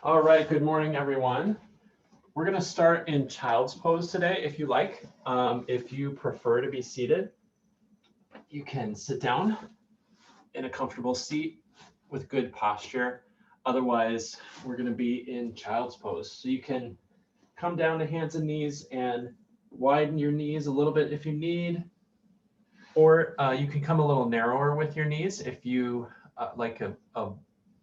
All right, good morning, everyone. We're going to start in child's pose today, if you like. If you prefer to be seated, you can sit down in a comfortable seat with good posture. Otherwise, we're going to be in child's pose. So you can come down to hands and knees and widen your knees a little bit if you need, or you can come a little narrower with your knees if you like a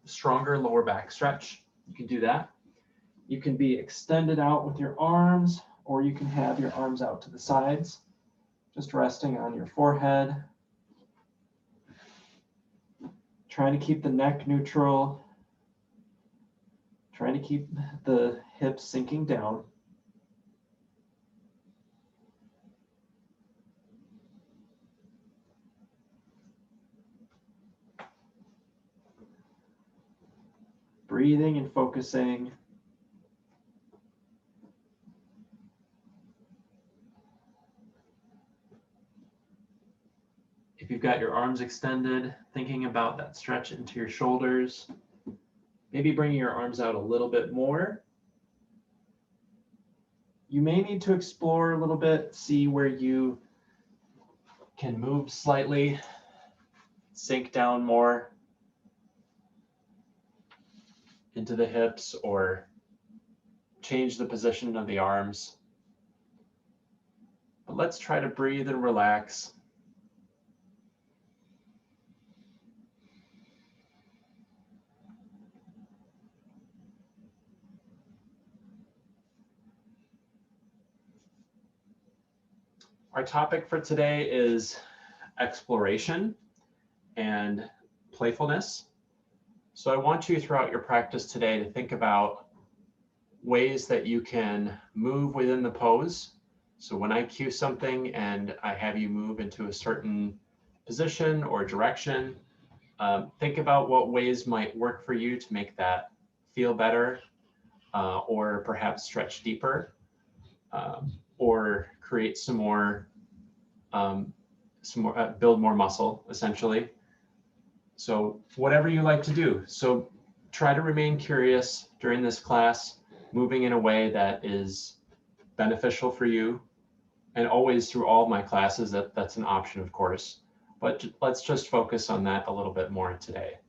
stronger lower back stretch. You can do that. You can be extended out with your arms, or you can have your arms out to the sides, just resting on your forehead. Trying to keep the neck neutral, trying to keep the hips sinking down. Breathing and focusing. If you've got your arms extended, thinking about that stretch into your shoulders, maybe bringing your arms out a little bit more. You may need to explore a little bit, see where you can move slightly, sink down more into the hips, or change the position of the arms. But let's try to breathe and relax. Our topic for today is exploration and playfulness. So I want you throughout your practice today to think about ways that you can move within the pose. So when I cue something and I have you move into a certain position or direction, think about what ways might work for you to make that feel better, or perhaps stretch deeper, or create some more, build more muscle, essentially. So whatever you like to do. So try to remain curious during this class, moving in a way that is beneficial for you. And always through all of my classes, that's an option, of course. But let's just focus on that a little bit more today.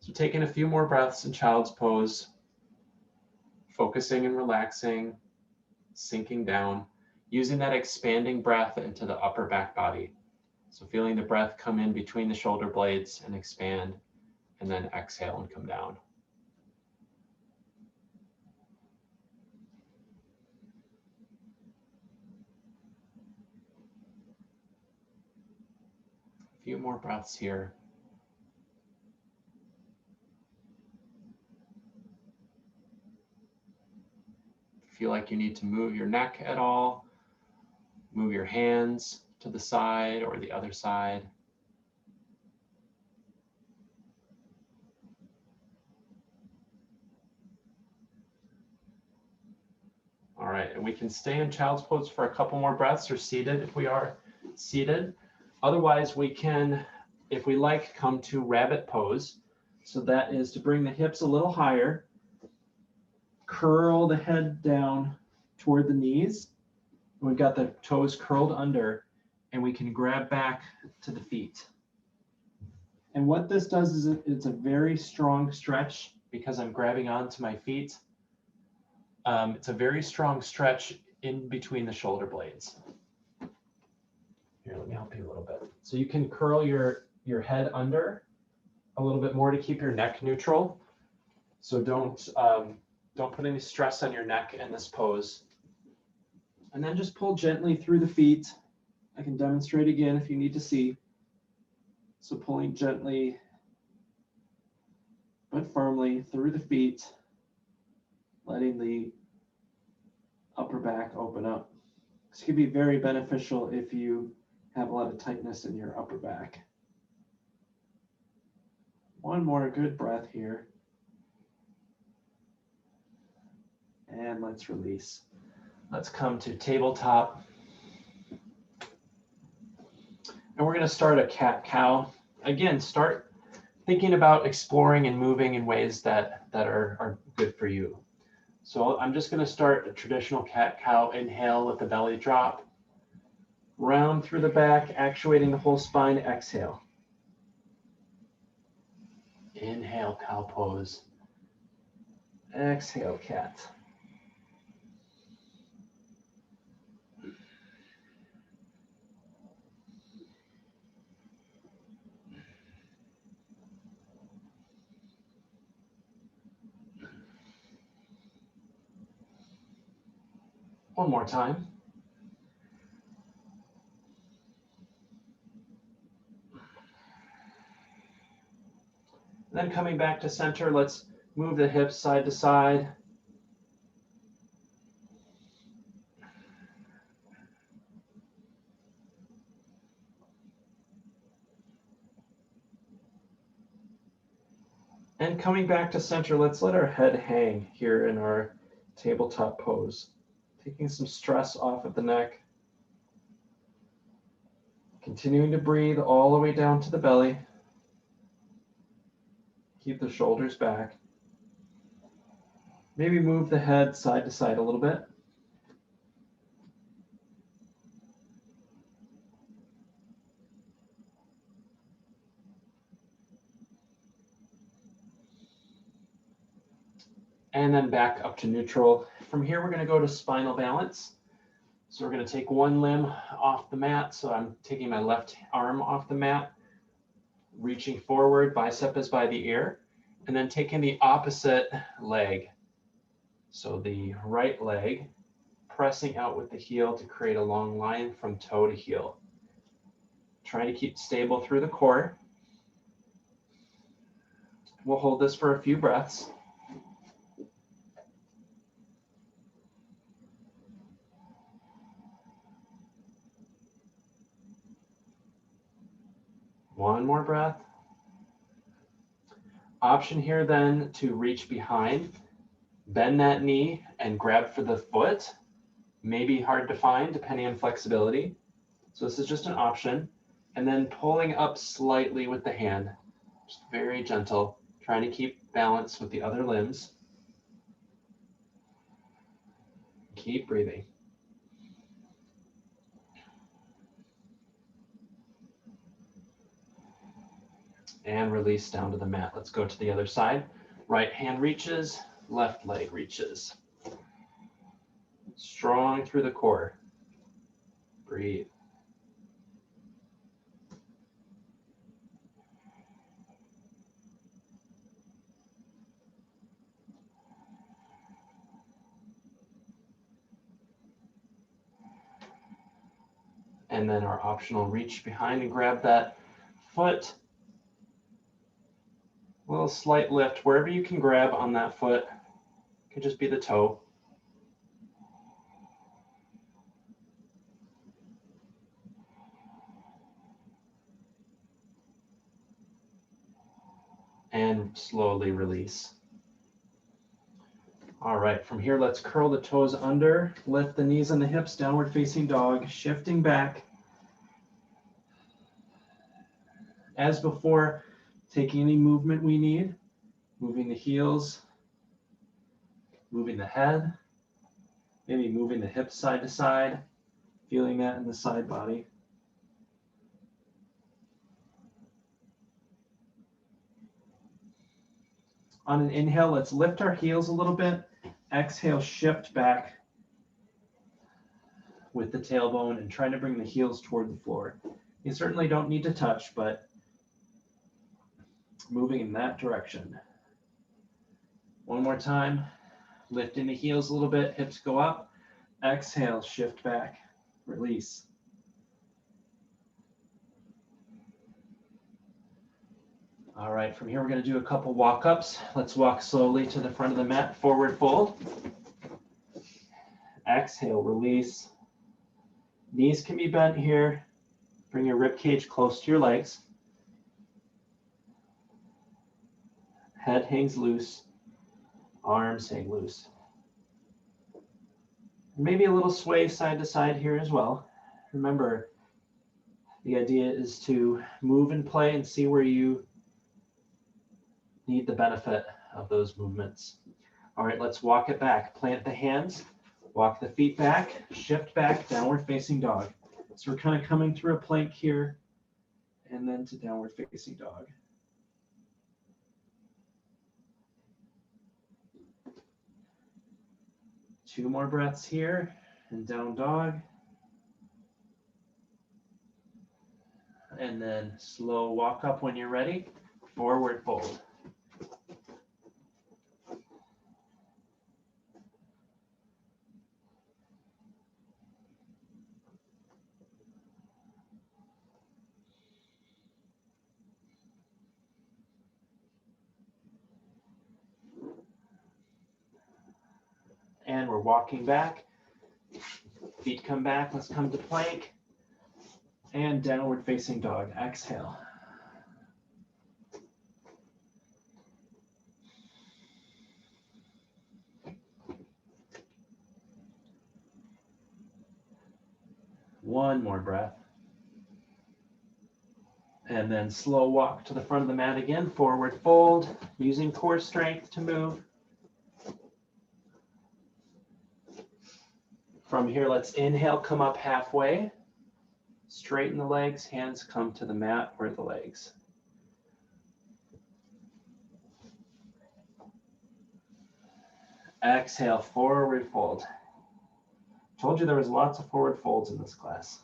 So taking a few more breaths in child's pose, focusing and relaxing, sinking down, using that expanding breath into the upper back body. So feeling the breath come in between the shoulder blades and expand, and then exhale and come down. A few more breaths here. Feel like you need to move your neck at all, move your hands to the side or the other side. All right, and we can stay in child's pose for a couple more breaths, or seated if we are seated. Otherwise, we can, if we like, come to rabbit pose. So that is to bring the hips a little higher, curl the head down toward the knees. We've got the toes curled under, and we can grab back to the feet. And what this does is it's a very strong stretch because I'm grabbing onto my feet. It's a very strong stretch in between the shoulder blades. Here, let me help you a little bit. So you can curl your head under a little bit more to keep your neck neutral. So don't put any stress on your neck in this pose. And then just pull gently through the feet. I can demonstrate again if you need to see. So pulling gently but firmly through the feet, letting the upper back open up. This can be very beneficial if you have a lot of tightness in your upper back. One more good breath here. And let's release. Let's come to tabletop. And we're going to start a cat-cow. Again, start thinking about exploring and moving in ways that that are good for you. So I'm just going to start a traditional cat-cow. Inhale, let the belly drop. Round through the back, actuating the whole spine. Exhale. Inhale, cow pose. Exhale, cat. One more time. Then coming back to center, let's move the hips side to side. And coming back to center, let's let our head hang here in our tabletop pose, taking some stress off of the neck. Continuing to breathe all the way down to the belly. Keep the shoulders back. Maybe move the head side to side a little bit. And then back up to neutral. From here, we're going to go to spinal balance. So we're going to take one limb off the mat. So I'm taking my left arm off the mat, reaching forward, bicep is by the ear, and then taking the opposite leg. So the right leg, pressing out with the heel to create a long line from toe to heel. Trying to keep stable through the core. We'll hold this for a few breaths. One more breath. Option here then to reach behind, bend that knee and grab for the foot. Maybe hard to find depending on flexibility. So this is just an option. And then pulling up slightly with the hand, just very gentle, trying to keep balance with the other limbs. Keep breathing. And release down to the mat. Let's go to the other side. Right hand reaches, left leg reaches. Strong through the core. Breathe. And then our optional reach behind and grab that foot. A little slight lift, wherever you can grab on that foot. It could just be the toe. And slowly release. All right, from here, let's curl the toes under, lift the knees and the hips, downward facing dog, shifting back. As before, taking any movement we need, moving the heels, moving the head, maybe moving the hips side to side, feeling that in the side body. On an inhale, let's lift our heels a little bit. Exhale, shift back with the tailbone and try to bring the heels toward the floor. You certainly don't need to touch, but moving in that direction. One more time, lifting the heels a little bit, hips go up. Exhale, shift back, release. All right, from here we're going to do a couple walk-ups. Let's walk slowly to the front of the mat, forward fold. Exhale, release. Knees can be bent here. Bring your rib cage close to your legs. Head hangs loose. Arms hang loose. Maybe a little sway side to side here as well. Remember, the idea is to move and play and see where you need the benefit of those movements. All right, let's walk it back. Plant the hands, walk the feet back, shift back, downward facing dog. So we're kind of coming through a plank here and then to downward facing dog. Two more breaths here and down dog. And then slow walk up when you're ready, forward fold. And we're walking back. Feet come back. Let's come to plank. And downward facing dog. Exhale. One more breath. And then slow walk to the front of the mat again. Forward fold, using core strength to move. From here, let's inhale, come up halfway. Straighten the legs, hands come to the mat or the legs. Exhale, forward fold. Told you there was lots of forward folds in this class.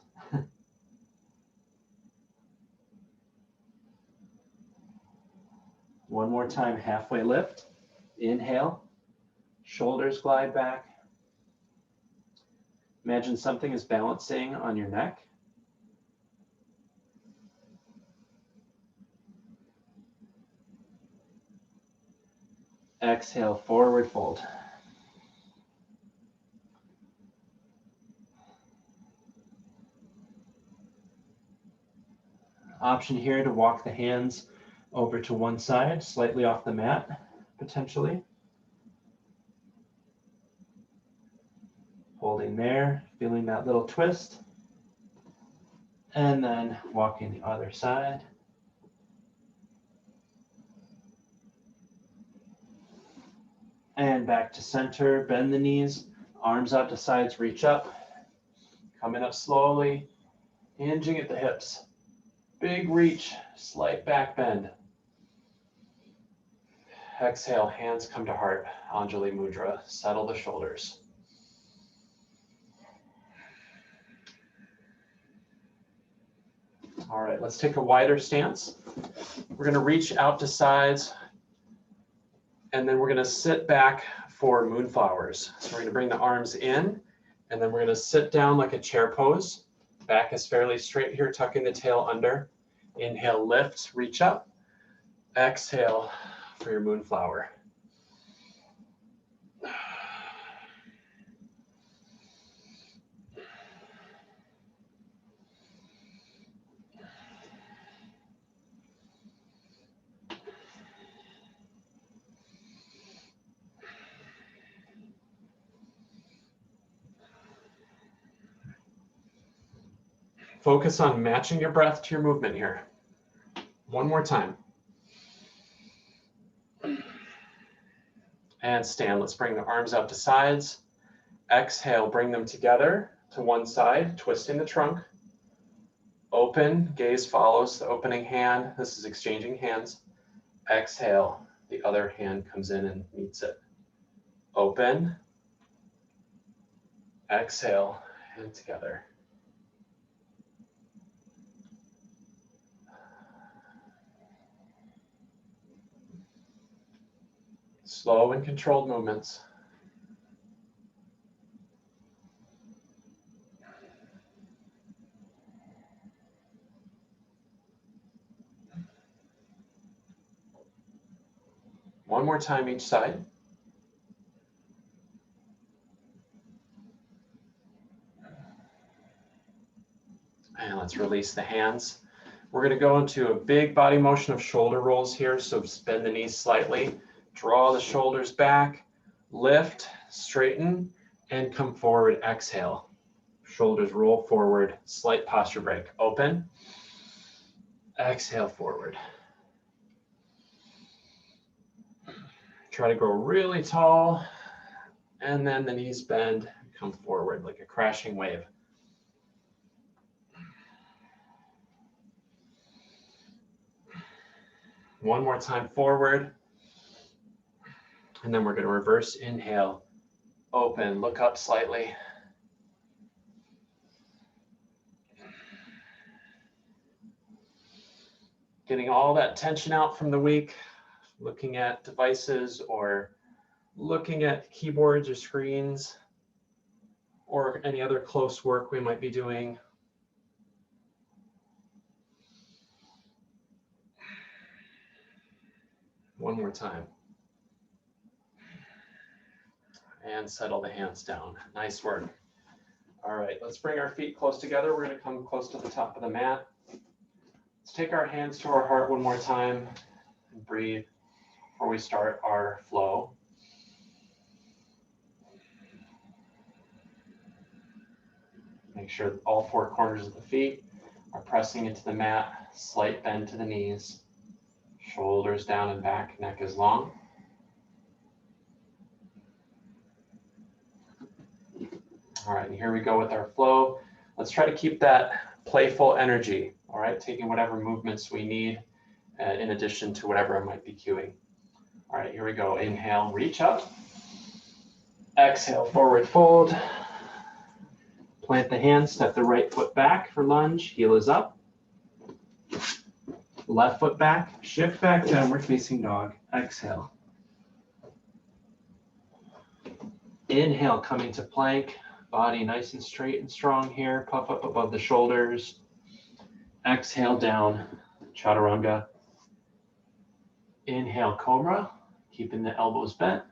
One more time, halfway lift. Inhale, shoulders glide back. Imagine something is balancing on your neck. Exhale, forward fold. Option here to walk the hands over to one side, slightly off the mat, potentially. Holding there, feeling that little twist. And then walking the other side. And back to center, bend the knees, arms out to sides, reach up. Coming up slowly, hinging at the hips. Big reach, slight back bend. Exhale, hands come to heart, Anjali Mudra, settle the shoulders. All right, let's take a wider stance. We're gonna reach out to sides, and then we're gonna sit back for moonflowers. So we're gonna bring the arms in, and then we're gonna sit down like a chair pose. Back is fairly straight here, tucking the tail under. Inhale, lift, reach up. Exhale for your moonflower. Focus on matching your breath to your movement here. One more time. And stand. Let's bring the arms out to sides. Exhale, bring them together to one side, twisting the trunk. Open, gaze follows the opening hand. This is exchanging hands. Exhale, the other hand comes in and meets it. Open. Exhale, and together. Slow and controlled movements. One more time each side. And let's release the hands. We're going to go into a big body motion of shoulder rolls here. So bend the knees slightly, draw the shoulders back, lift, straighten, and come forward. Exhale. Shoulders roll forward, slight posture break. Open. Exhale forward. Try to grow really tall, and then the knees bend, come forward like a crashing wave. One more time forward, and then we're going to reverse inhale, open, look up slightly. Getting all that tension out from the week, looking at devices or looking at keyboards or screens or any other close work we might be doing. One more time. And settle the hands down. Nice work. All right, let's bring our feet close together. We're going to come close to the top of the mat. Let's take our hands to our heart one more time and breathe before we start our flow. Make sure all four corners of the feet are pressing into the mat, slight bend to the knees, shoulders down and back, neck is long. All right, and here we go with our flow. Let's try to keep that playful energy, all right? Taking whatever movements we need in addition to whatever I might be cueing. All right, here we go. Inhale, reach up. Exhale, forward fold. Plant the hands, step the right foot back for lunge, heel is up. Left foot back, shift back, downward facing dog. Exhale. Inhale, coming to plank. Body nice and straight and strong here. Puff up above the shoulders. Exhale down, chaturanga. Inhale, cobra, keeping the elbows bent.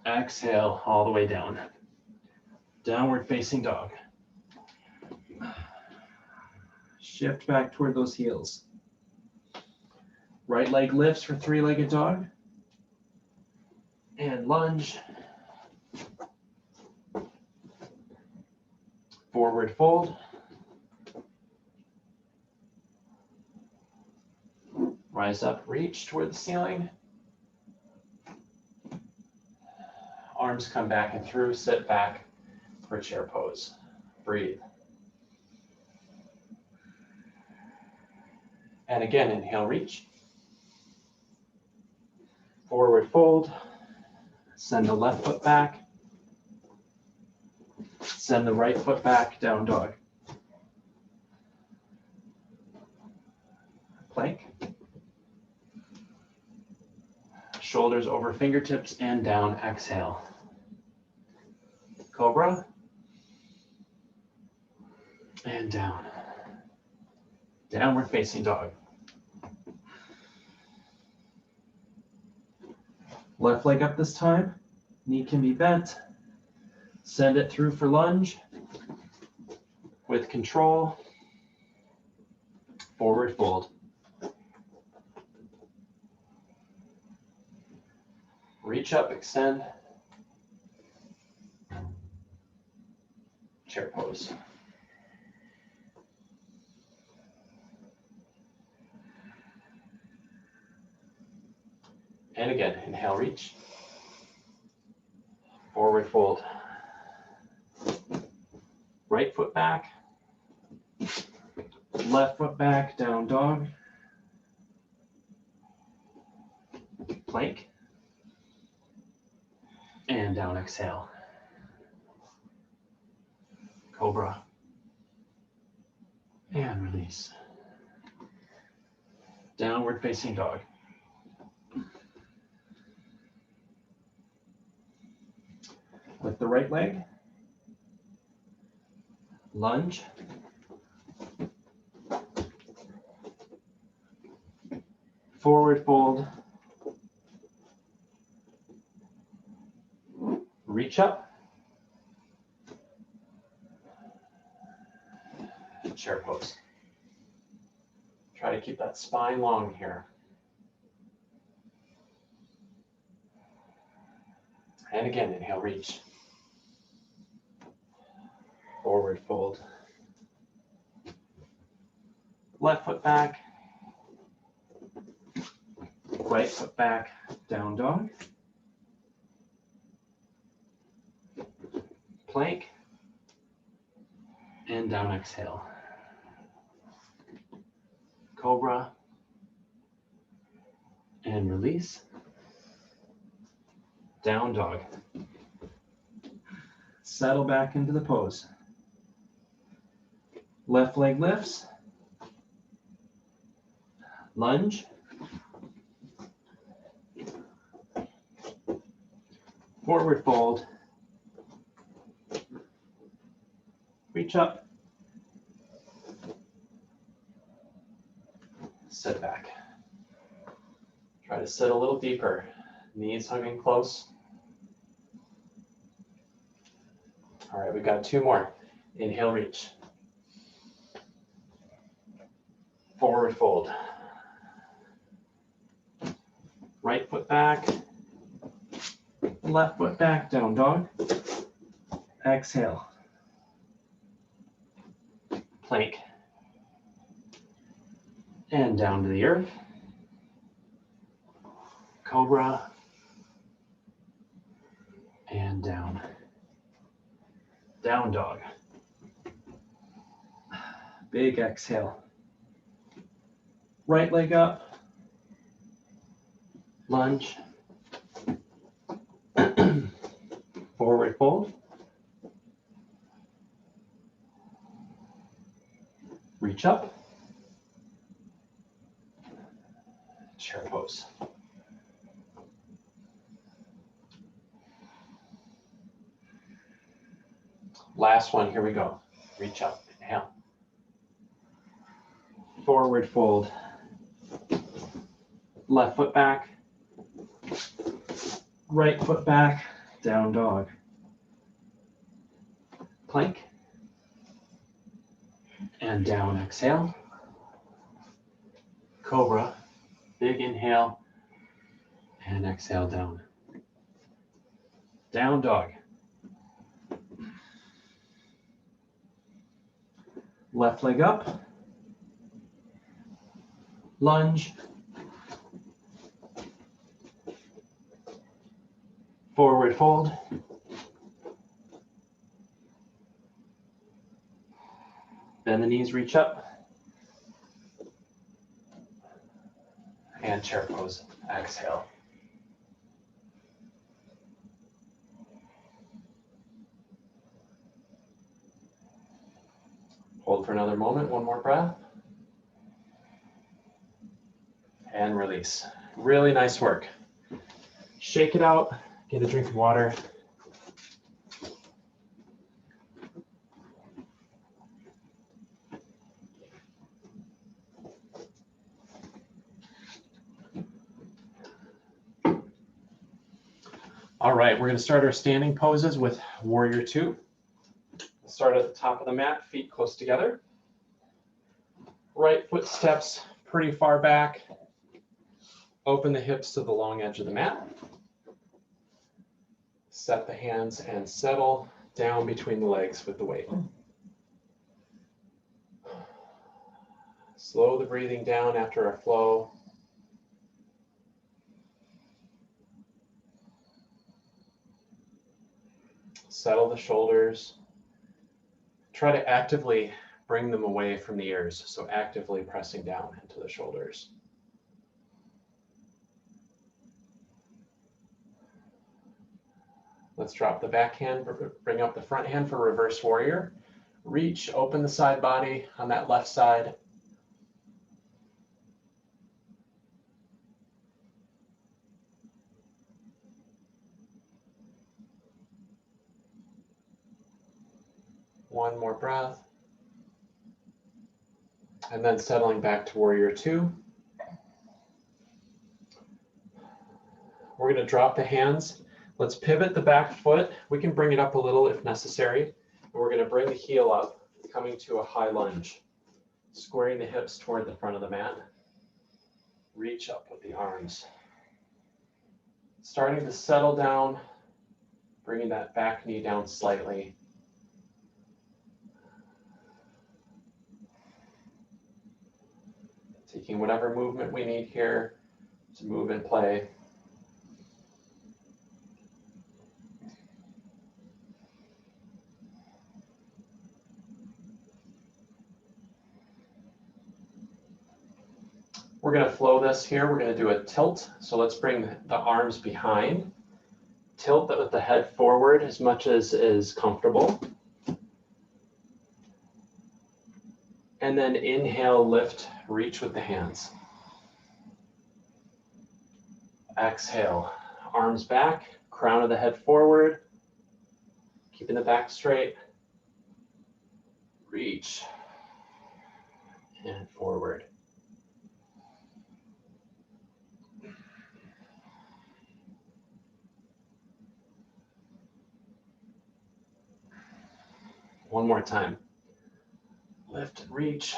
Exhale, all the way down. Downward facing dog. Shift back toward those heels. Right leg lifts for three-legged dog. And lunge. Forward fold. Rise up, reach toward the ceiling. Arms come back and through, sit back for chair pose. Breathe. And again, inhale, reach. Forward fold. Send the left foot back. Send the right foot back, down dog. Plank. Shoulders over fingertips and down, exhale. Cobra. And down. Downward facing dog. Left leg up this time. Knee can be bent. Send it through for lunge. With control. Forward fold. Reach up, extend. Chair pose. And again, inhale, reach. Forward fold. Right foot back. Left foot back, down dog. Plank. And down, exhale. Cobra. And release. Downward facing dog. With the right leg. Lunge. Forward fold. Reach up. Chair pose. Try to keep that spine long here. And again, inhale, reach. Forward fold. Left foot back. Right foot back, down dog, plank, and down exhale. Cobra, and release. Down dog. Settle back into the pose. Left leg lifts. Lunge. Forward fold. Reach up. Sit back. Try to sit a little deeper. Knees hugging close. All right, we've got 2 more. Inhale, reach. Forward fold. Right foot back. Left foot back, down dog. Exhale. Plank. And down to the earth. Cobra. And down. Down dog. Big exhale. Right leg up. Lunge. Forward fold. Reach up. Chair pose. Last one, here we go. Reach up, inhale. Forward fold. Left foot back. Right foot back, down dog. Plank. And down, exhale. Cobra, big inhale. And exhale down. Down dog. Left leg up. Lunge. Forward fold. Bend the knees, reach up. And chair pose, exhale. Hold for another moment, 1 more breath. And release. Really nice work. Shake it out, get a drink of water. All right, we're going to start our standing poses with Warrior 2. Start at the top of the mat, feet close together. Right foot steps pretty far back. Open the hips to the long edge of the mat. Set the hands and settle down between the legs with the weight. Slow the breathing down after our flow. Settle the shoulders. Try to actively bring them away from the ears, so actively pressing down into the shoulders. Let's drop the back hand, bring up the front hand for reverse warrior. Reach, open the side body on that left side. One more breath. And then settling back to Warrior 2. We're going to drop the hands. Let's pivot the back foot. We can bring it up a little if necessary. And we're going to bring the heel up, coming to a high lunge. Squaring the hips toward the front of the mat. Reach up with the arms. Starting to settle down, bringing that back knee down slightly. Taking whatever movement we need here to move and play. We're going to flow this here. We're going to do a tilt. So let's bring the arms behind. Tilt with the head forward as much as is comfortable. And then inhale, lift, reach with the hands. Exhale, arms back, crown of the head forward, keeping the back straight. Reach and forward. One more time. Lift and reach.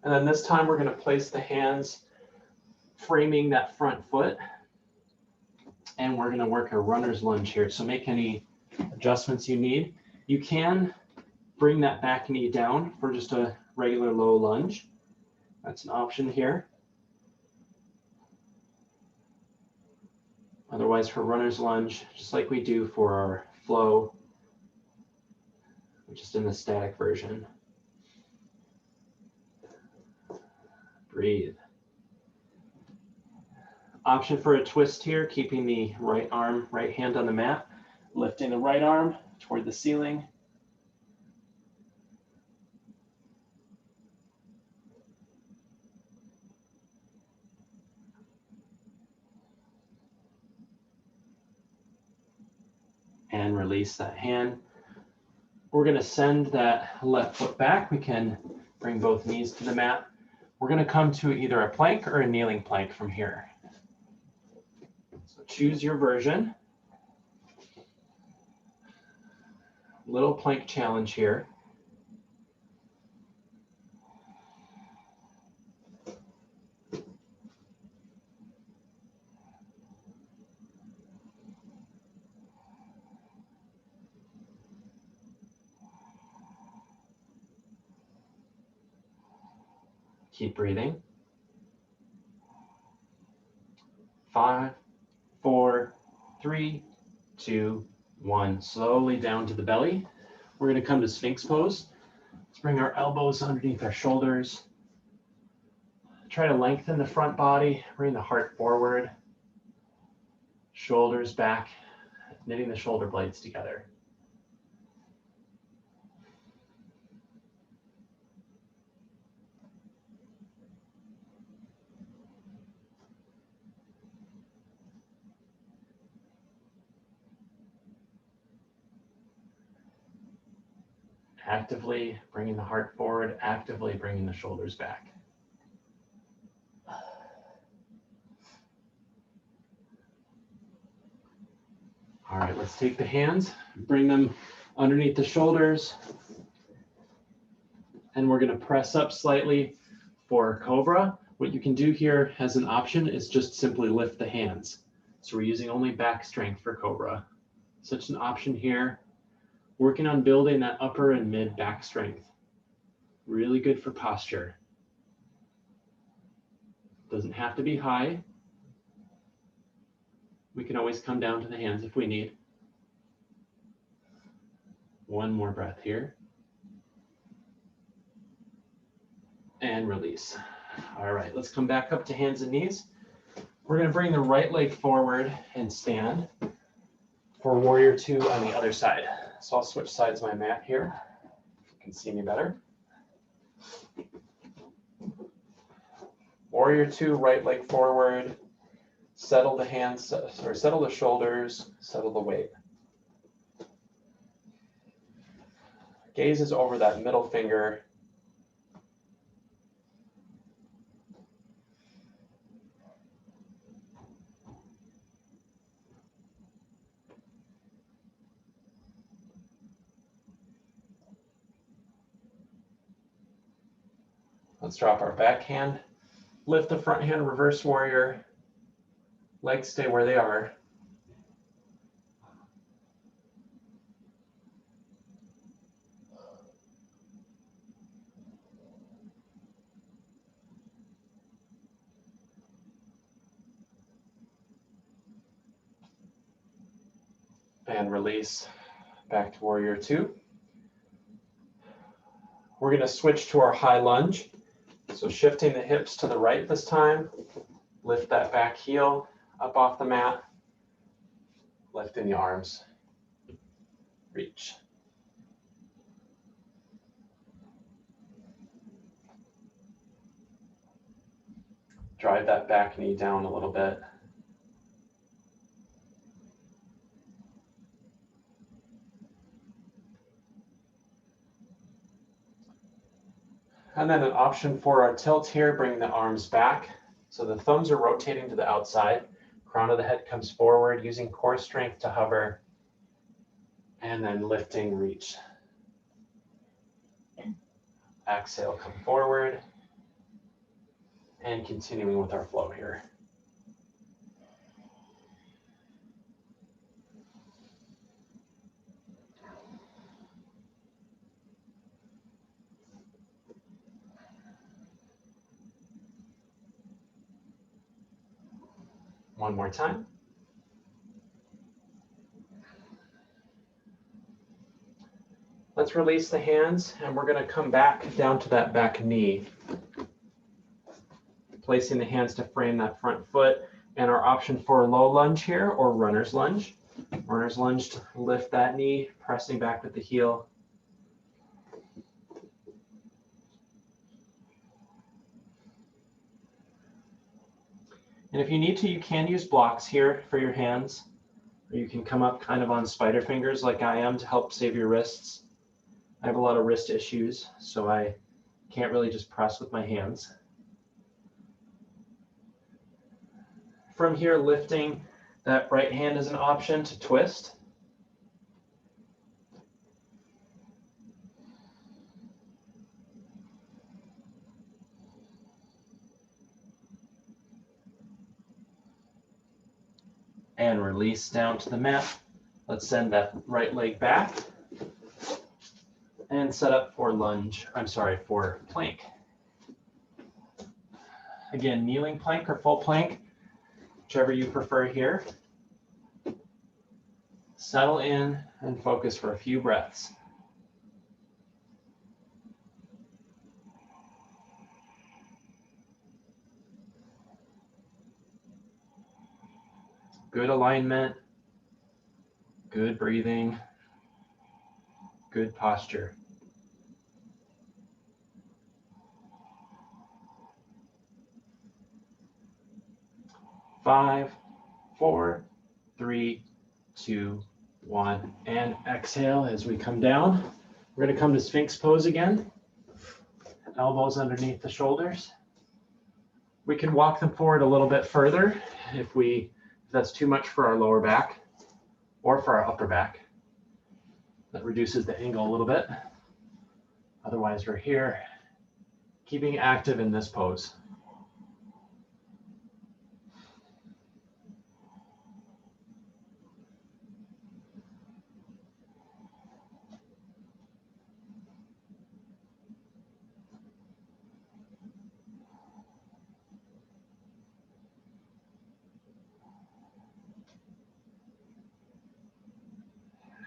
And then this time we're going to place the hands framing that front foot. And we're going to work a runner's lunge here. So make any adjustments you need. You can bring that back knee down for just a regular low lunge. That's an option here. Otherwise, for runner's lunge, just like we do for our flow, just in the static version. Breathe. Option for a twist here, keeping the right arm, right hand on the mat, lifting the right arm toward the ceiling. And release that hand. We're going to send that left foot back. We can bring both knees to the mat. We're going to come to either a plank or a kneeling plank from here. So choose your version. Little plank challenge here. Keep breathing. 5, 4, 3, 2, 1. Slowly down to the belly. We're going to come to Sphinx pose. Let's bring our elbows underneath our shoulders. Try to lengthen the front body, bring the heart forward. Shoulders back, knitting the shoulder blades together. Actively bringing the heart forward, actively bringing the shoulders back. All right, let's take the hands, bring them underneath the shoulders, and we're going to press up slightly for Cobra. What you can do here as an option is just simply lift the hands. So we're using only back strength for Cobra. Such an option here. Working on building that upper and mid back strength. Really good for posture. Doesn't have to be high. We can always come down to the hands if we need. One more breath here. And release. All right, let's come back up to hands and knees. We're going to bring the right leg forward and stand for warrior 2 on the other side. So I'll switch sides of my mat here. You can see me better. Warrior 2, right leg forward. Settle the hands, or settle the shoulders, settle the weight. Gaze is over that middle finger. Let's drop our back hand. Lift the front hand, reverse warrior. Legs stay where they are. And release back to warrior 2. We're going to switch to our high lunge. So shifting the hips to the right this time, lift that back heel up off the mat, lifting the arms, reach. Drive that back knee down a little bit. And then an option for our tilt here, bring the arms back. So the thumbs are rotating to the outside. Crown of the head comes forward, using core strength to hover. And then lifting, reach. Exhale, come forward. And continuing with our flow here. One more time. Let's release the hands, and we're going to come back down to that back knee. Placing the hands to frame that front foot, and our option for a low lunge here, or runner's lunge. Runner's lunge to lift that knee, pressing back with the heel. And if you need to, you can use blocks here for your hands, or you can come up kind of on spider fingers like I am to help save your wrists. I have a lot of wrist issues, so I can't really just press with my hands. From here, lifting that right hand is an option to twist. And release down to the mat. Let's send that right leg back and set up for for plank. Again, kneeling plank or full plank, whichever you prefer here. Settle in and focus for a few breaths. Good alignment, good breathing, good posture. Five, 4, 3, 2, 1, and exhale as we come down. We're going to come to Sphinx pose again. Elbows underneath the shoulders. We can walk them forward a little bit further if that's too much for our lower back or for our upper back. That reduces the angle a little bit. Otherwise, we're here, keeping active in this pose.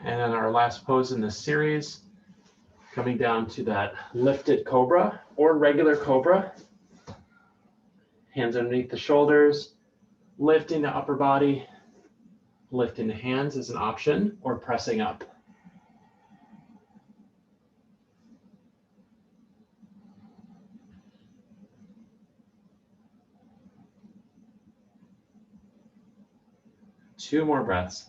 And then our last pose in this series, coming down to that lifted cobra or regular cobra. Hands underneath the shoulders, lifting the upper body, lifting the hands is an option, or pressing up. Two more breaths.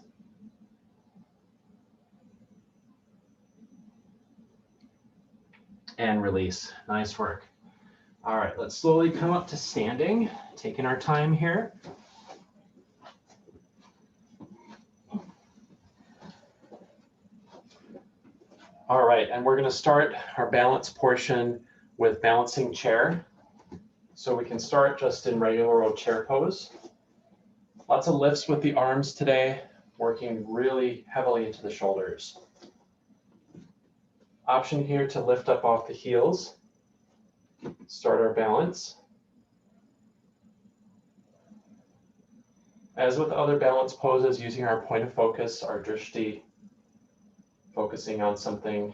And release. Nice work. All right, let's slowly come up to standing, taking our time here. All right, and we're going to start our balance portion with balancing chair. So we can start just in regular old chair pose. Lots of lifts with the arms today, working really heavily into the shoulders. Option here to lift up off the heels. Start our balance. As with other balance poses, using our point of focus, our drishti, focusing on something,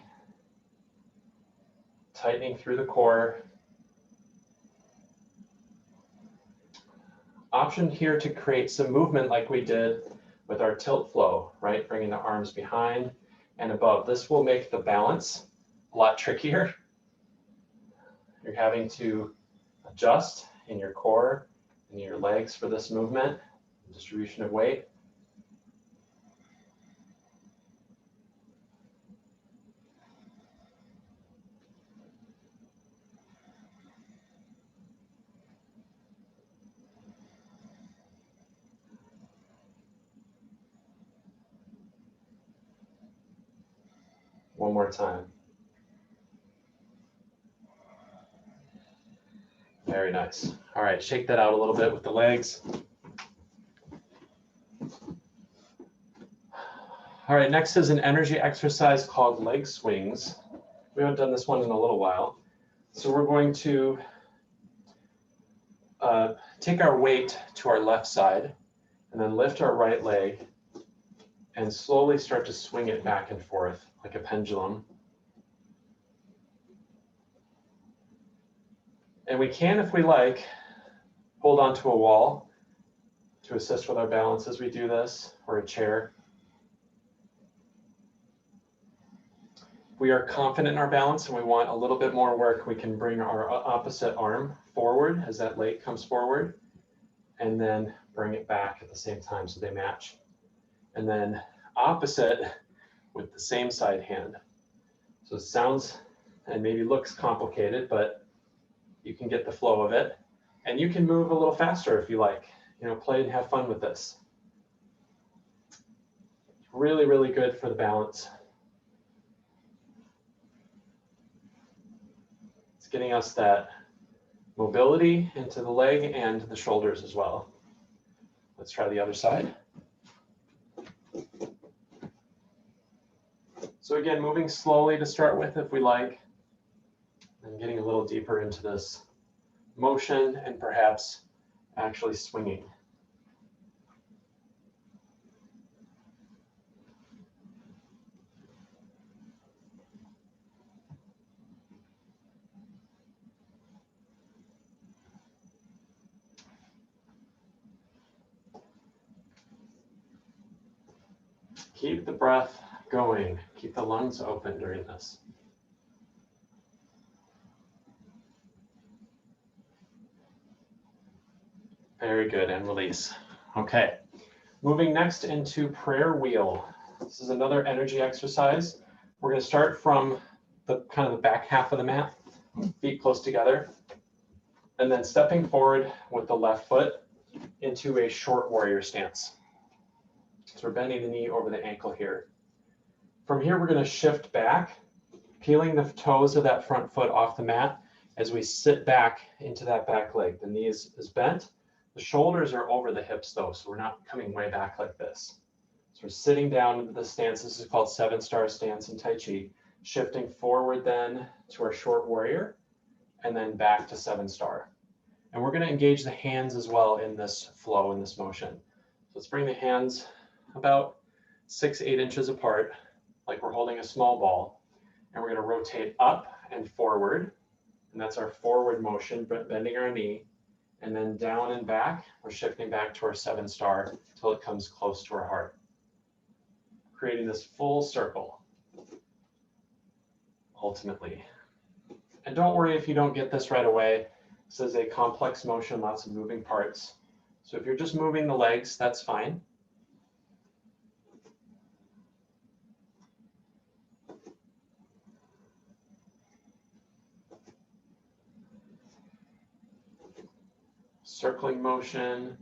tightening through the core, Option here to create some movement like we did with our tilt flow, right? Bringing the arms behind and above. This will make the balance a lot trickier. You're having to adjust in your core and your legs for this movement, distribution of weight. One more time. Very nice. All right, shake that out a little bit with the legs. All right, next is an energy exercise called leg swings. We haven't done this one in a little while. So we're going to take our weight to our left side and then lift our right leg and slowly start to swing it back and forth like a pendulum. And we can, if we like, hold onto a wall to assist with our balance as we do this, or a chair. If we are confident in our balance and we want a little bit more work, we can bring our opposite arm forward as that leg comes forward, and then bring it back at the same time so they match. And then opposite with the same side hand. So it sounds and maybe looks complicated, but you can get the flow of it. And you can move a little faster if you like. You know, play and have fun with this. Really, really good for the balance. It's getting us that mobility into the leg and the shoulders as well. Let's try the other side. So again, moving slowly to start with if we like, and getting a little deeper into this motion and perhaps actually swinging. Keep the breath going. Keep the lungs open during this. Very good, and release. Okay, moving next into prayer wheel. This is another energy exercise. We're going to start from the kind of the back half of the mat, feet close together, and then stepping forward with the left foot into a short warrior stance. So we're bending the knee over the ankle here. From here, we're going to shift back, peeling the toes of that front foot off the mat as we sit back into that back leg. The knee is bent. The shoulders are over the hips though, so we're not coming way back like this. So we're sitting down into the stance. This is called 7-star stance in Tai Chi. Shifting forward then to our short warrior and then back to 7-star. And we're going to engage the hands as well in this flow, in this motion. So let's bring the hands about 6-8 inches apart, like we're holding a small ball. And we're going to rotate up and forward. And that's our forward motion, bending our knee. And then down and back, we're shifting back to our 7-star until it comes close to our heart. Creating this full circle, ultimately. And don't worry if you don't get this right away. This is a complex motion, lots of moving parts. So if you're just moving the legs, that's fine. Circling motion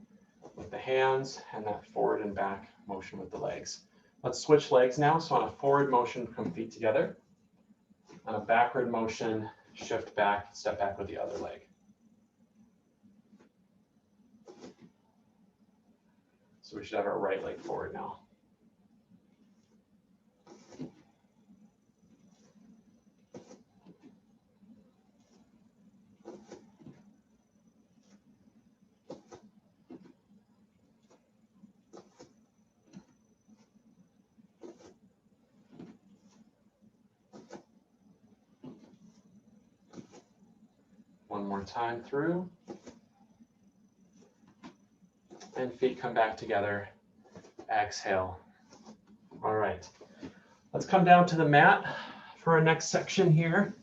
with the hands and that forward and back motion with the legs. Let's switch legs now. So on a forward motion, come feet together. On a backward motion, shift back, step back with the other leg. So we should have our right leg forward now. One more time through. and feet come back together. Exhale. All right. Let's come down to the mat for our next section here.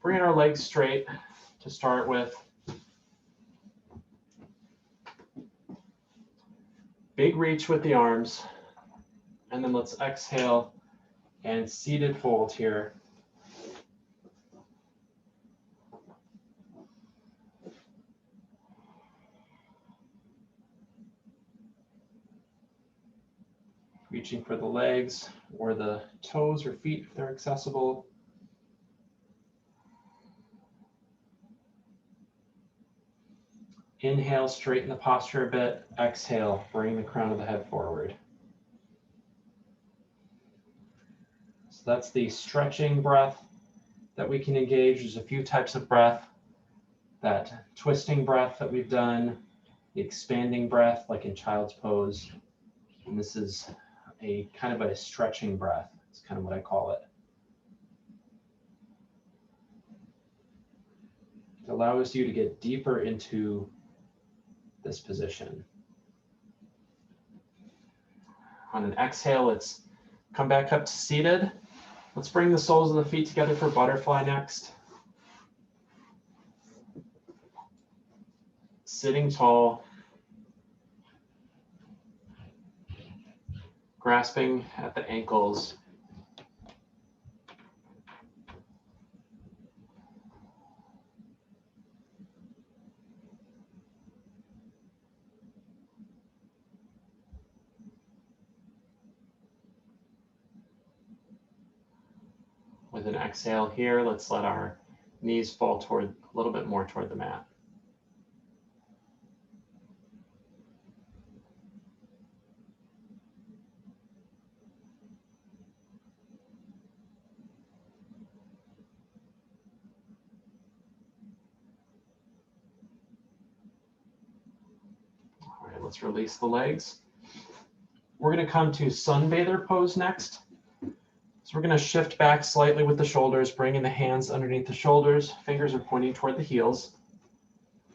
Bring our legs straight to start with. Big reach with the arms. And then let's exhale and seated fold here. Reaching for the legs or the toes or feet if they're accessible. Inhale, straighten the posture a bit. Exhale, bring the crown of the head forward. So that's the stretching breath that we can engage. There's a few types of breath. That twisting breath that we've done, the expanding breath like in child's pose. And this is a kind of a stretching breath. It's kind of what I call it. It allows you to get deeper into this position. On an exhale, let's come back up to seated. Let's bring the soles of the feet together for butterfly next. Sitting tall. Grasping at the ankles. With an exhale here, let's let our knees fall toward a little bit more toward the mat. All right, let's release the legs. We're going to come to sunbather pose next. So we're going to shift back slightly with the shoulders, bringing the hands underneath the shoulders. Fingers are pointing toward the heels.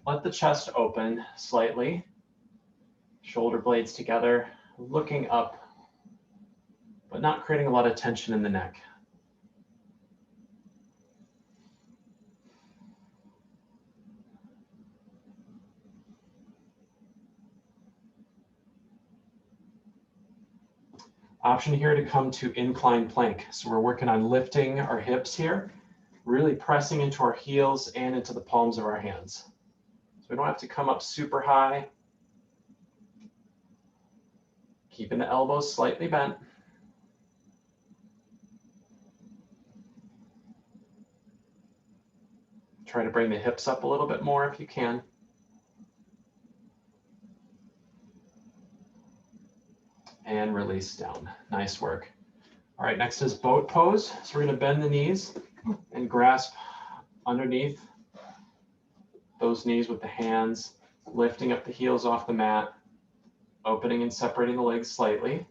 Let the chest open slightly. Shoulder blades together, looking up, but not creating a lot of tension in the neck. Option here to come to incline plank. So we're working on lifting our hips here, really pressing into our heels and into the palms of our hands. So we don't have to come up super high. Keeping the elbows slightly bent. Try to bring the hips up a little bit more if you can. And release down. Nice work. All right, next is boat pose. So we're going to bend the knees and grasp underneath those knees with the hands, lifting up the heels off the mat, opening and separating the legs slightly.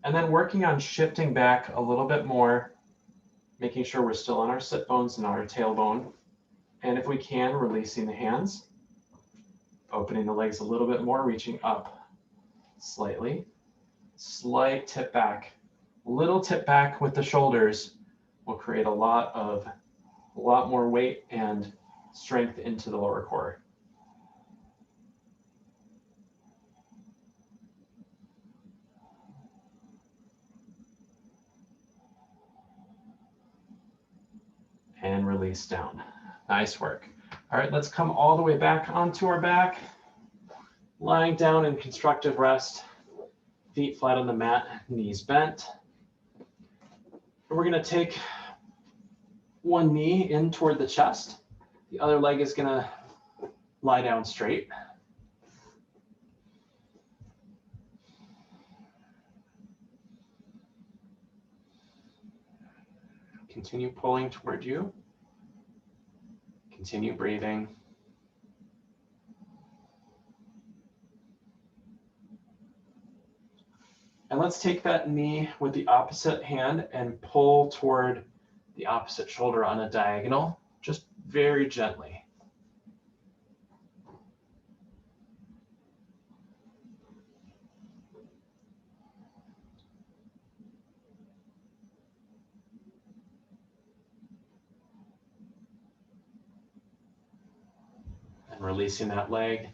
And then working on shifting back a little bit more, making sure we're still on our sit bones and our tailbone. And if we can, releasing the hands. Opening the legs a little bit more, reaching up slightly. Slight tip back. A little tip back with the shoulders will create a lot more weight and strength into the lower core. And release down. Nice work. All right, let's come all the way back onto our back, lying down in constructive rest, feet flat on the mat, knees bent. And we're going to take one knee in toward the chest. The other leg is going to lie down straight. Continue pulling toward you. Continue breathing. And let's take that knee with the opposite hand and pull toward the opposite shoulder on a diagonal. Just very gently. And releasing that leg.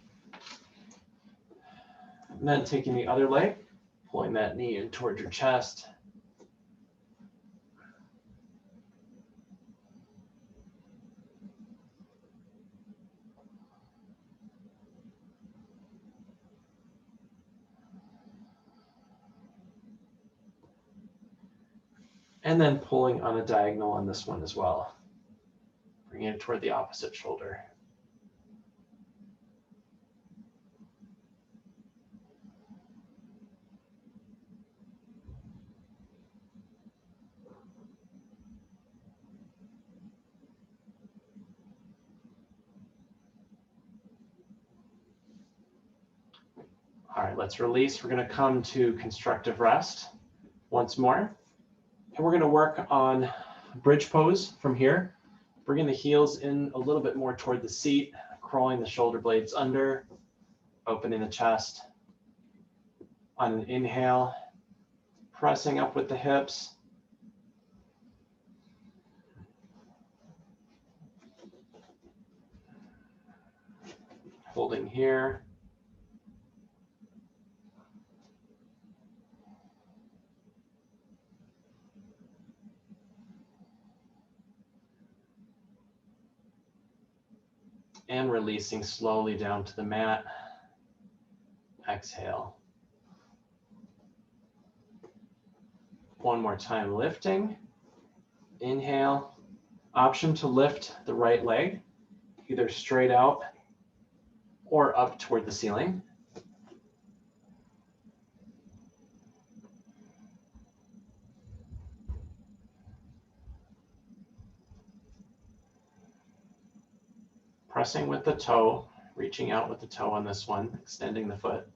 And then taking the other leg, pulling that knee in towards your chest. And then pulling on a diagonal on this one as well. Bringing it toward the opposite shoulder. All right, let's release. We're going to come to constructive rest once more. And we're going to work on bridge pose from here. Bringing the heels in a little bit more toward the seat, crawling the shoulder blades under, opening the chest. On an inhale, pressing up with the hips. Holding here. And releasing slowly down to the mat. Exhale. One more time, lifting. Inhale. Option to lift the right leg, either straight out or up toward the ceiling. Pressing with the toe, reaching out with the toe on this one, extending the foot.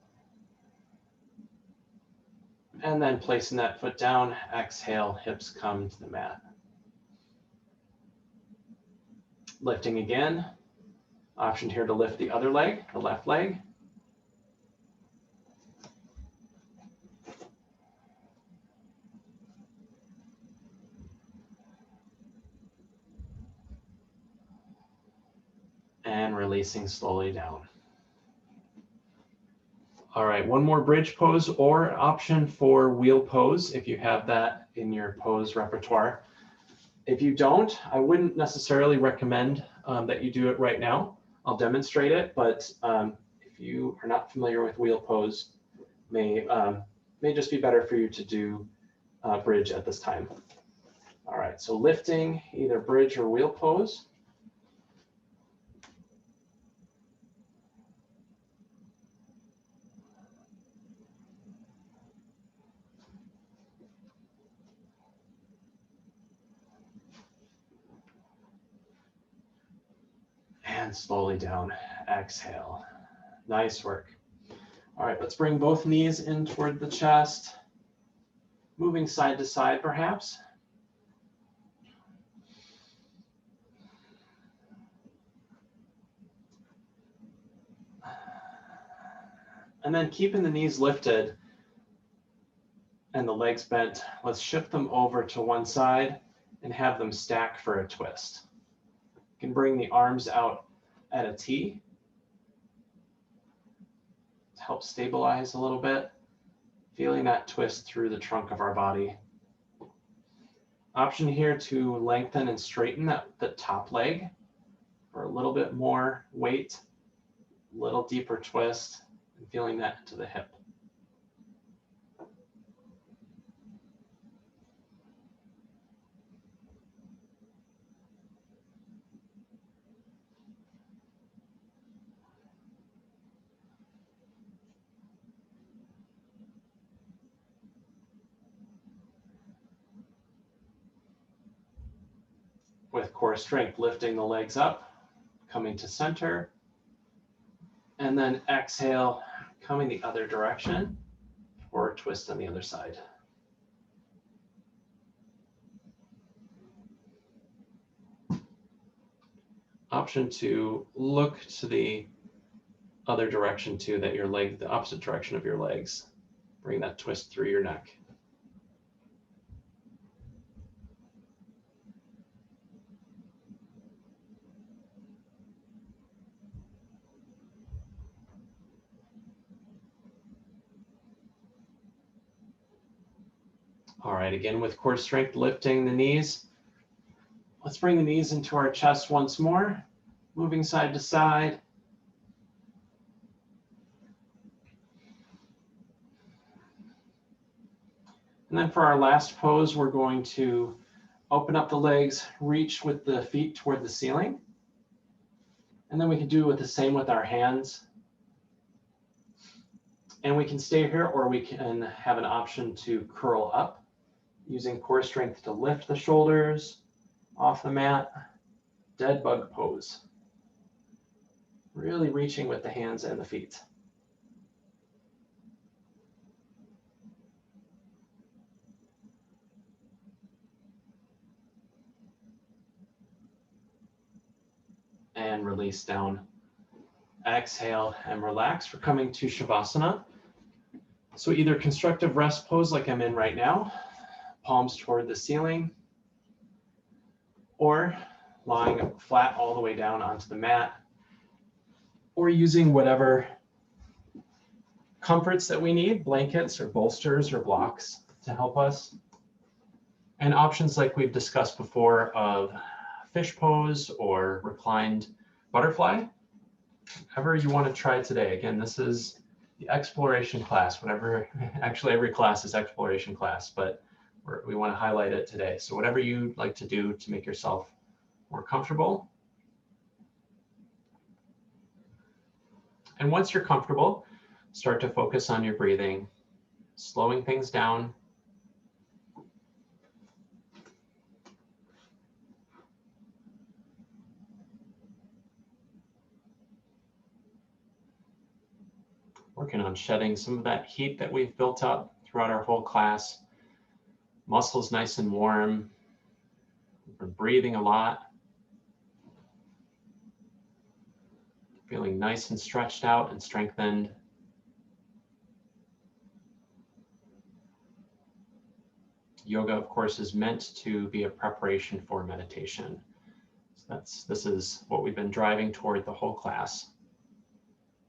And then placing that foot down, exhale, hips come to the mat. Lifting again. Option here to lift the other leg, the left leg. And releasing slowly down. All right, one more bridge pose or option for wheel pose if you have that in your pose repertoire. If you don't, I wouldn't necessarily recommend that you do it right now. I'll demonstrate it, but if you are not familiar with wheel pose, may just be better for you to do bridge at this time. All right, so lifting either bridge or wheel pose. And slowly down, exhale. Nice work. All right, let's bring both knees in toward the chest, moving side to side perhaps. And then keeping the knees lifted and the legs bent, let's shift them over to one side and have them stack for a twist. You can bring the arms out at a T to help stabilize a little bit, feeling that twist through the trunk of our body. Option here to lengthen and straighten the top leg for a little bit more weight, a little deeper twist, and feeling that to the hip. With core strength, lifting the legs up, coming to center, and then exhale, coming the other direction, or a twist on the other side. option to look to the other direction too, that your leg, the opposite direction of your legs. Bring that twist through your neck. All right, again with core strength, lifting the knees. Let's bring the knees into our chest once more, moving side to side. And then for our last pose, we're going to open up the legs, reach with the feet toward the ceiling. And then we can do the same with our hands. And we can stay here, or we can have an option to curl up using core strength to lift the shoulders off the mat. Dead bug pose. Really reaching with the hands and the feet. And release down. Exhale and relax. We're coming to Shavasana. So either constructive rest pose like I'm in right now, palms toward the ceiling, or lying flat all the way down onto the mat, or using whatever comforts that we need, blankets or bolsters or blocks to help us. And options like we've discussed before of fish pose or reclined butterfly, whatever you want to try today. Again, this is the exploration class, whatever, actually every class is exploration class, but we want to highlight it today. So whatever you'd like to do to make yourself more comfortable. And once you're comfortable, start to focus on your breathing, slowing things down. Working on shedding some of that heat that we've built up throughout our whole class. Muscles nice and warm. We're breathing a lot. Feeling nice and stretched out and strengthened. Yoga, of course, is meant to be a preparation for meditation. So this is what we've been driving toward the whole class.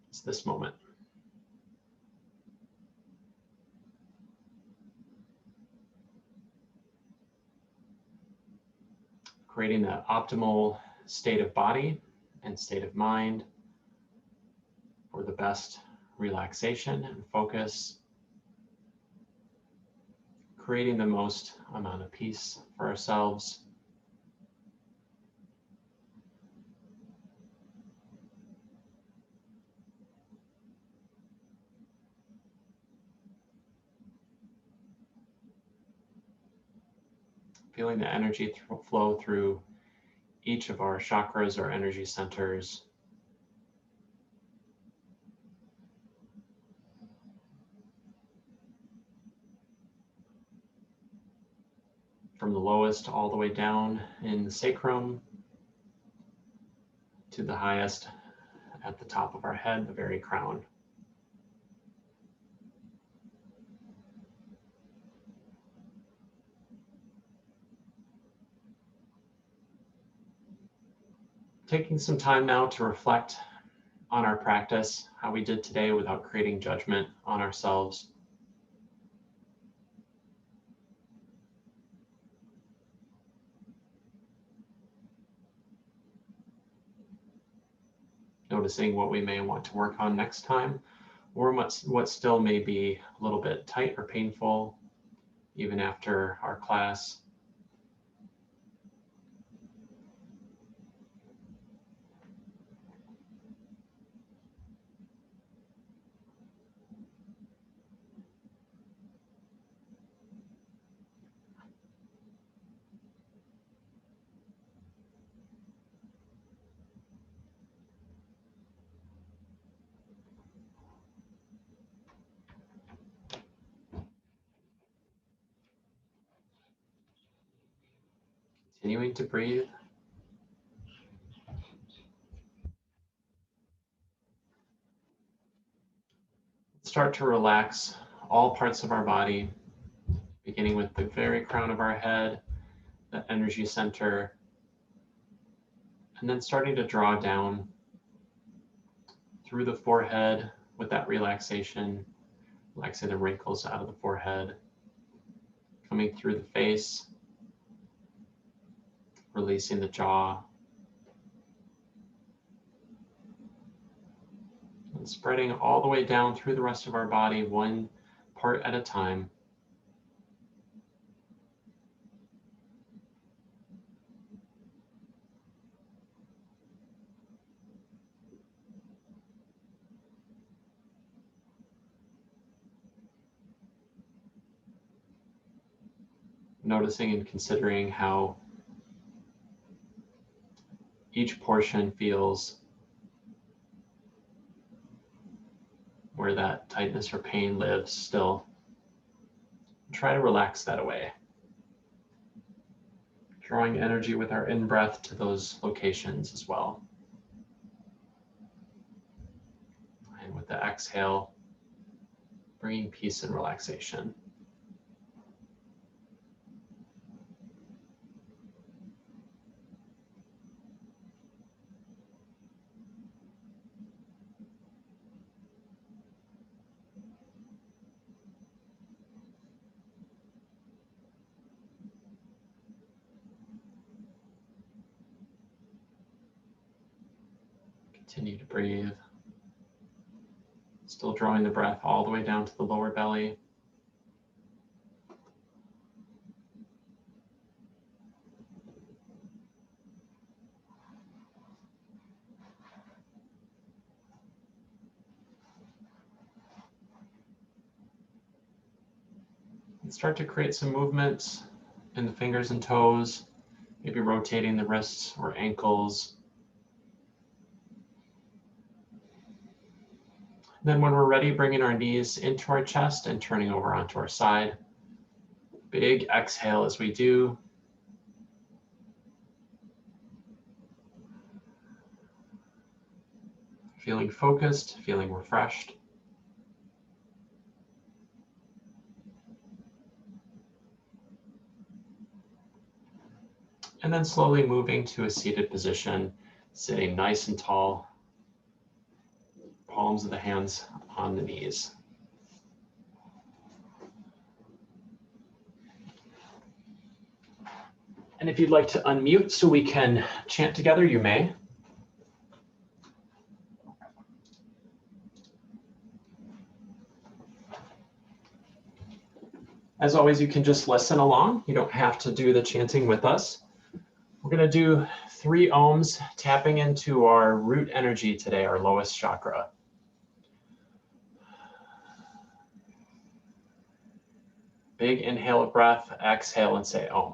It's this moment. Creating the optimal state of body and state of mind for the best relaxation and focus. Creating the most amount of peace for ourselves. Feeling the energy flow through each of our chakras or energy centers. From the lowest all the way down in the sacrum to the highest at the top of our head, the very crown. Taking some time now to reflect on our practice, how we did today without creating judgment on ourselves. Noticing what we may want to work on next time, or what still may be a little bit tight or painful, even after our class. Continuing to breathe. start to relax all parts of our body, beginning with the very crown of our head, the energy center, and then starting to draw down through the forehead with that relaxation, relaxing the wrinkles out of the forehead, coming through the face, releasing the jaw, and spreading all the way down through the rest of our body, one part at a time. Noticing and considering how each portion feels, where that tightness or pain lives still. Try to relax that away. Drawing energy with our in-breath to those locations as well. And with the exhale, bringing peace and relaxation. Continue to breathe. Still drawing the breath all the way down to the lower belly. And start to create some movement in the fingers and toes, maybe rotating the wrists or ankles. Then when we're ready, bringing our knees into our chest and turning over onto our side. Big exhale as we do. Feeling focused, feeling refreshed. And then slowly moving to a seated position, sitting nice and tall. Palms of the hands on the knees. And if you'd like to unmute so we can chant together, you may. As always, you can just listen along. You don't have to do the chanting with us. We're going to do 3 ohms, tapping into our root energy today, our lowest chakra. Big inhale of breath, exhale and say Om.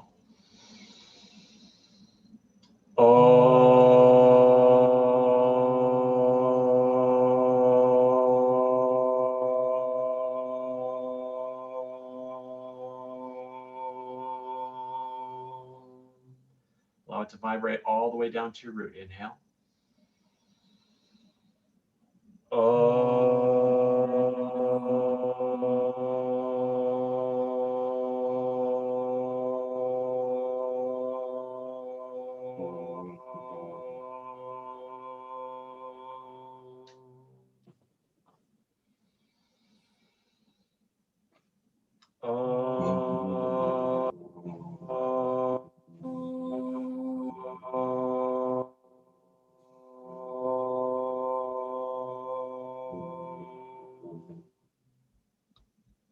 Allow it to vibrate all the way down to your root. Inhale.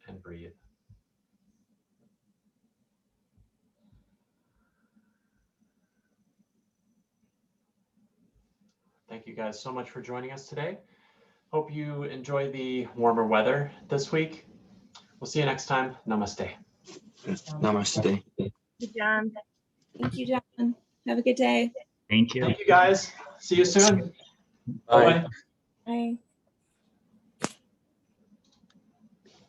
And breathe. Thank you guys so much for joining us today. Hope you enjoy the warmer weather this week. We'll see you next time. Namaste. Namaste. Thank you, John. Thank you, John. Have a good day. Thank you. Thank you guys. See you soon. Bye. Bye.